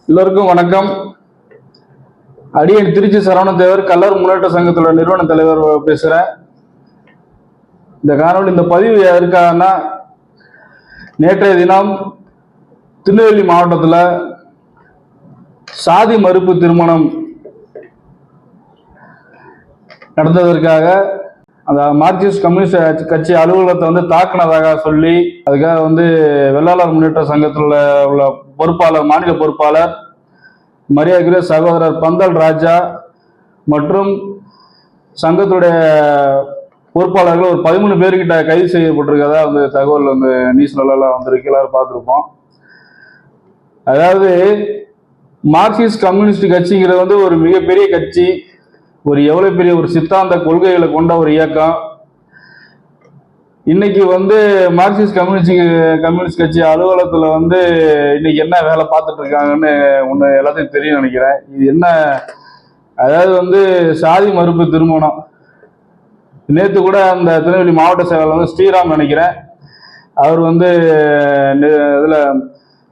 எல்லோருக்கும் வணக்கம். அடியன் திருச்சி சரவணதேவர் கல்லர் முன்னேற்ற சங்கத்தோட நிறுவன தலைவர் பேசுகிறேன். இந்த காணொலி இந்த பதிவு எதற்காகனா, நேற்றைய தினம் திருநெல்வேலி மாவட்டத்தில் சாதி மறுப்பு திருமணம் நடந்ததற்காக அந்த மார்க்சிஸ்ட் கம்யூனிஸ்ட் கட்சி அலுவலகத்தை தாக்குனதாக சொல்லி, அதுக்காக வெள்ளாளர் முன்னேற்ற சங்கத்தில் உள்ள பொறுப்பாளர், மாநில பொறுப்பாளர் மரியாதைக்குரிய சகோதரர் பந்தல் ராஜா மற்றும் சங்கத்துடைய பொறுப்பாளர்கள் ஒரு 13 பேர்கிட்ட கைது செய்யப்பட்டிருக்கதா தகவல் நியூஸ்ல வந்திருக்கு, எல்லாரும் பார்த்துருப்போம். அதாவது மார்க்சிஸ்ட் கம்யூனிஸ்ட் கட்சிங்கிறது ஒரு மிகப்பெரிய கட்சி, எவ்வளவு பெரிய ஒரு சித்தாந்த கொள்கைகளை கொண்ட ஒரு இயக்கம். இன்னைக்கு மார்க்சிஸ்ட் கம்யூனிஸ்ட் கட்சி அலுவலகத்துல இன்னைக்கு என்ன வேலை பார்த்துட்டு இருக்காங்கன்னு ஒண்ணு எல்லாத்தையும் தெரியும் நினைக்கிறேன். இது என்ன, அதாவது சாதி மறுப்பு திருமணம். நேற்று கூட அந்த திருநெல்வேலி மாவட்ட செயலாளர் ஸ்ரீராம் நினைக்கிறேன், அவர் இதுல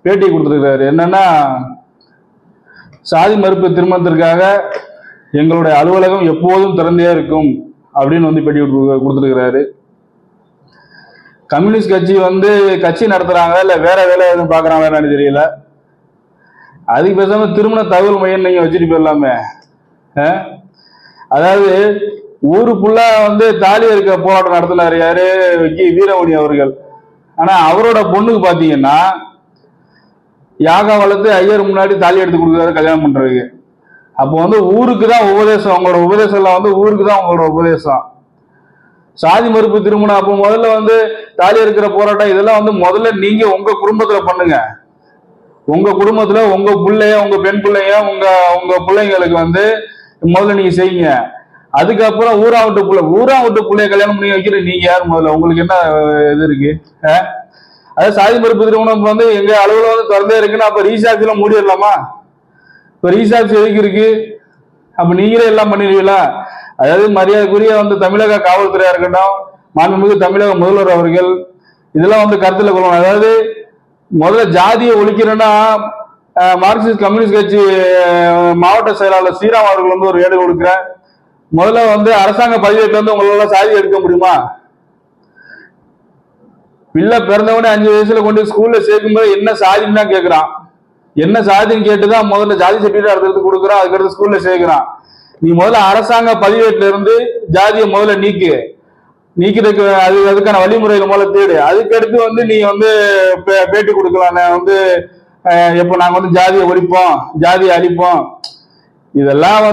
பேட்டி கொடுத்துருக்காரு. என்னன்னா, சாதி மறுப்பு திருமணத்திற்காக எங்களுடைய அலுவலகம் எப்போதும் திறந்தே இருக்கும் அப்படின்னு பேட்டி கொடுத்துருக்கிறாரு. கம்யூனிஸ்ட் கட்சி கட்சி நடத்துறாங்க இல்ல வேற வேலை எதுவும் பாக்குறாங்கன்னு தெரியல. அதுக்கு பேசாம திருமண தகவல் மையம் நீங்க வச்சுட்டு போயிடலாமே. அதாவது ஊருக்குள்ள தாலி இருக்க போராட்டம் நடத்தினாரு யாரு, வீரமணி அவர்கள். ஆனா அவரோட பொண்ணுக்கு பாத்தீங்கன்னா யாக வளர்த்து ஐயர் முன்னாடி தாலி எடுத்து கொடுக்குறாரு கல்யாணம் பண்றதுக்கு. அப்போ ஊருக்கு தான் உபதேசம், அவங்களோட உபதேசம் எல்லாம் ஊருக்கு தான் அவங்களோட உபதேசம். சாதி மறுப்பு திருமணம் அப்போ முதல்ல தாலி இருக்கிற போராட்டம் இதெல்லாம் முதல்ல நீங்க உங்க குடும்பத்துல பண்ணுங்க. உங்க குடும்பத்துல உங்க பிள்ளைய, உங்க பெண் பிள்ளைய, உங்க பிள்ளைங்களுக்கு முதல்ல நீங்க செய்யுங்க. அதுக்கப்புறம் ஊரா விட்டு பிள்ளைய கல்யாணம் பண்ணி வைக்கிற நீங்க யார் முதல்ல? உங்களுக்கு என்ன இது இருக்கு? அதாவது சாதி மறுப்பு திருமணம் எங்க அலுவலகம் திறந்தே இருக்குன்னா அப்ப ரீசார்ஜ் மூடிடலாமா? இப்ப ரீசார்ஜ் எதுக்கு இருக்கு? அப்ப நீங்களே எல்லாம் பண்ணிடுவீங்களா? அதாவது மரியாதைக்குரிய தமிழக காவல்துறையா இருக்கட்டும், மாண்புமிகு தமிழக முதல்வர் அவர்கள் இதெல்லாம் கருத்துல கொள்ளணும். அதாவது முதல்ல ஜாதியை ஒழிக்கிறேன்னா மார்க்சிஸ்ட் கம்யூனிஸ்ட் கட்சி மாவட்ட செயலாளர் ஸ்ரீராம் அவர்கள் ஒரு வேலை கொடுக்குறேன். முதல்ல அரசாங்க பதிவேட்டில உங்களால சாதி எடுக்க முடியுமா? பிள்ளை பிறந்தவனே 5 வயசுல கொண்டு ஸ்கூல்ல சேர்க்கும்போது என்ன சாதின்னு தான் கேட்கிறான். என்ன சாதின்னு கேட்டுதான் முதல்ல ஜாதி சர்டிஃபிகேட் அடுத்தது கொடுக்குறான், அதுக்கடுத்து ஸ்கூல்ல சேர்க்கிறான். நீ முதல்ல அரசாங்க பதிவேட்டில இருந்து ஜாதியை முதல்ல நீக்கிறதுக்கு அதுக்கான வழிமுறைகள் முதல்ல தேடு. அதுக்கடுத்து நீ பேட்டி கொடுக்கலாம். எப்போ நாங்க ஜாதியை ஒழிப்போம், ஜாதியை அழிப்போம். இதெல்லாம்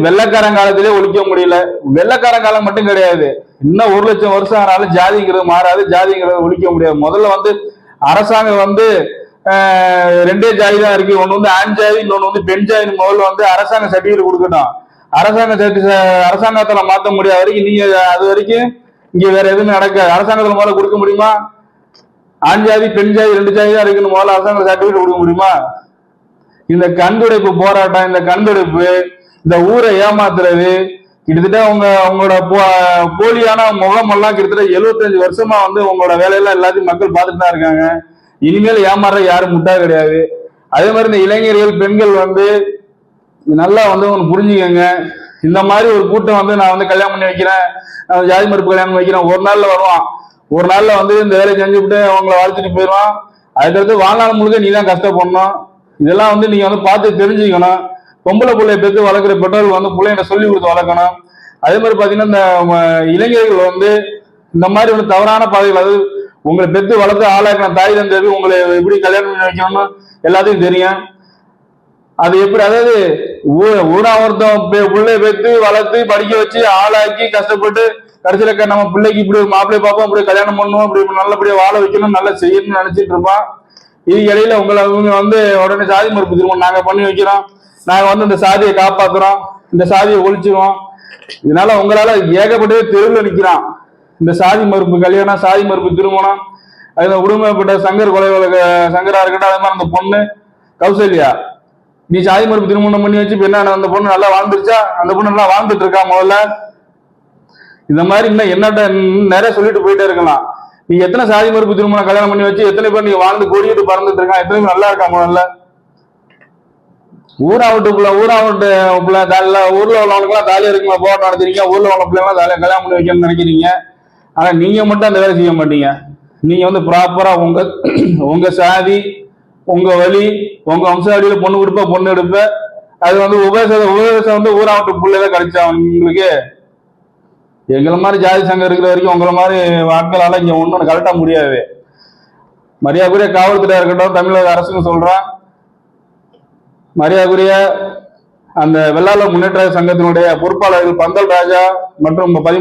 வெள்ளைக்காரங்காலத்திலே ஒழிக்க முடியல. வெள்ளைக்காரங்காலம் மட்டும் கிடையாது, இன்னும் 1 லட்சம் வருஷம் ஆனாலும் ஜாதிங்கிறது மாறாது, ஜாதிங்கிறது ஒழிக்க முடியாது. முதல்ல அரசாங்கம் 2 ஜாதி தான் இருக்கு, ஒண்ணு ஆண் ஜாதி, இன்னொன்னு பெண் ஜாதி. முதல்ல அரசாங்க சர்டிஃபிகேட் கொடுக்கணும். அரசாங்கத்துல மாத்த முடியாத வரைக்கும் நீங்க அது வரைக்கும் இங்க வேற எதுவும் நடக்காது. அரசாங்கத்துல முதல்ல கொடுக்க முடியுமா? ஆண் ஜாதி பெண் ஜாதி 2 ஜாதி தான் இருக்குன்னு முதல்ல அரசாங்க சர்டிஃபிகேட் கொடுக்க முடியுமா? இந்த கண்துடைப்பு போராட்டம், இந்த கண்துடைப்பு, இந்த ஊரை ஏமாத்துறது, கிட்டத்தட்ட உங்களோட போலியான முகமெல்லாம் கிட்டத்தட்ட 75 வருஷமா உங்களோட வேலையெல்லாம் எல்லாத்தையும் மக்கள் பார்த்துட்டு தான் இருக்காங்க. இனிமேல் ஏமாற யாரும் முட்டா கிடையாது. அதே மாதிரி இந்த இளைஞர்கள், பெண்கள் நல்லா ஒன்று புரிஞ்சுக்கங்க. இந்த மாதிரி ஒரு கூட்டம் நான் கல்யாணம் பண்ணி வைக்கிறேன், நான் ஜாதி மறுப்பு கல்யாணம் வைக்கிறேன், ஒரு நாள்ல வருவான். ஒரு நாள்ல இந்த வேலையை செஞ்சுவிட்டு அவங்கள வாழ்த்துட்டு போயிடுவான். அதுக்கடுத்து வாழ்நாள் முழுக்க நீ தான் கஷ்டப்படணும். இதெல்லாம் நீங்க பார்த்து தெரிஞ்சுக்கணும். பொம்பளை பிள்ளைய பெற்று வளர்க்குற பெற்றோர்கள் பிள்ளைங்க சொல்லி கொடுத்து வளர்க்கணும். அதே மாதிரி பாத்தீங்கன்னா இந்த இளைஞர்கள் இந்த மாதிரி தவறான பாதைகள், அது உங்களை பெற்று வளர்த்து ஆளாக்கின தாய் தந்தை உங்களை எப்படி கல்யாணம் பண்ணி வைக்கணும்னு எல்லாத்தையும் தெரியும். அது எப்படி, அதாவது ஒருத்தன் பிள்ளைய பெற்று வளர்த்து படிக்க வச்சு ஆளாக்கி கஷ்டப்பட்டு கடைசியில நம்ம பிள்ளைக்கு இப்படி ஒரு மாப்பிள்ளைய பார்ப்போம், இப்படி கல்யாணம் பண்ணுவோம், இப்படி நல்லபடியா வாழ வைக்கணும், நல்லா செய்யணும்னு நினைச்சிட்டு இருப்பான். இது இடையில உங்களை உடனே சாதி மறுப்பு திருமணம் நாங்க பண்ணி வைக்கிறோம், நாங்க இந்த சாதியை காப்பாத்துறோம், இந்த சாதியை ஒழிச்சிருவோம். இதனால உங்களால ஏகப்பட்டவே தெருவில் நிக்கிறான். இந்த சாதி மறுப்பு கல்யாணம், சாதி மறுப்பு திருமணம், அதுல உரிமைப்பட்ட சங்கர் கொலை சங்கரா இருக்கட்டும், அதே மாதிரி அந்த பொண்ணு கௌசல்யா, நீ சாதி மறுப்பு திருமணம் பண்ணி வச்சு என்ன அந்த பொண்ணு நல்லா வாழ்ந்துருச்சா? அந்த பொண்ணு நல்லா வாழ்ந்துட்டு இருக்கா? முதல்ல இந்த மாதிரி இன்னும் என்னட்ட நிறைய சொல்லிட்டு போயிட்டே இருக்கலாம். நீ எத்தனை சாதி மறுப்பு திருமணம் கல்யாணம் பண்ணி வச்சு எத்தனை பேர் நீங்க வாழ்ந்து கொடியிட்டு பறந்துட்டு இருக்கான்? எத்தனை பேர் நல்லா இருக்கா? முதல்ல ஊரா விட்டு தாலில ஊர்ல உள்ளவனுக்குலாம் தாலி இருக்குமா போராட்டம் நடத்துறீங்க, ஊர்ல உள்ள பிள்ளைங்களாம் தாலியை கல்யாணம் பண்ணி வைக்கணும்னு நினைக்கிறீங்க. ஆனா நீங்க மட்டும் அந்த வேலை செய்ய மாட்டீங்க. நீங்க வந்து ப்ராப்பரா உங்க சாதி, உங்க வழி, உங்க வம்சாவளியில பொண்ணு கொடுப்ப பொண்ணு எடுப்ப. அது வந்து உபதேசம் வந்து ஊரா விட்டு பிள்ளைல கிடைச்சா உங்களுக்கு. எங்களை மாதிரி ஜாதி சங்கம் இருக்கிற வரைக்கும் உங்களை மாதிரி ஆட்களால இங்க ஒன்றும் கரெக்டா முடியாது. மரியாதைக்குரிய காவல்துறையா இருக்கட்டும், தமிழக அரசுன்னு சொல்றான், மரியாதைக்குரிய அந்த வெள்ளாளர் முன்னேற்ற சங்கத்தினுடைய பொறுப்பாளர்கள் பந்தல் ராஜா மற்றும் 13